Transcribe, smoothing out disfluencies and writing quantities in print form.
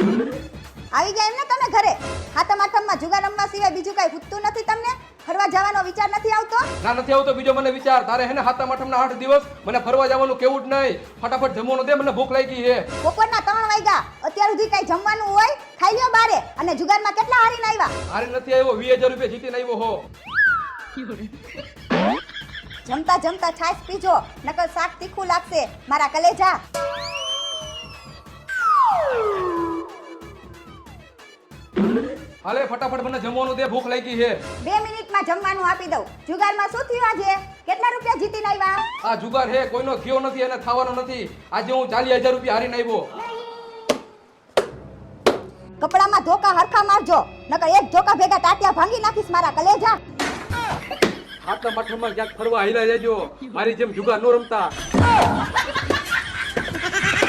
આવી ગયા એમ ને તમે ઘરે? હાથમ આઠમમાં જુગાર રમવા સિવાય બીજું કઈ ખૂટતું નથી તમને? ફરવા જવાનો વિચાર નથી આવતો? ના નથી આવતો બીજો મને વિચાર. તારે હે ને હાથમ આઠમના 8 દિવસ મને ફરવા જવાનું કેવું જ નહીં. ફટાફટ જમવાનું દે, મને ભૂખ લાગી છે. બપોરના 3 વાગ્યા, અત્યાર સુધી કઈ જમવાનું હોય? ખાઈ લ્યો બારે. અને જુગારમાં કેટલા હારીને આવ્યા? હારે નથી આવ્યો, 20000 રૂપિયા જીતીને આવ્યો હો. જમતા જમતા છાશ પીજો, નકર શાક તીખું લાગશે મારા કલેજા. હાલે ફટાફટ મને જમવાનું દે, ભૂખ લાગી છે. 2 મિનિટમાં જમવાનું આપી દઉં. જુગારમાં શું થયું આજે? કેટલા રૂપિયા જીતીને આવ્યા? આ જુગાર હે, કોઈનો થયો નથી અને થવાનો નથી. આજે હું 40000 રૂપિયા હારીને આવ્યો. કપડામાં ધોકા હરખા મારજો, નકર એક ધોકા ભેગા ટાટિયા ભાંગી નાખીશ મારા કલેજા. હાથમ આઠમમાં ક્યાંક ફરવા હાલ્યા જજો, મારી જેમ જુગાર ન રમતા.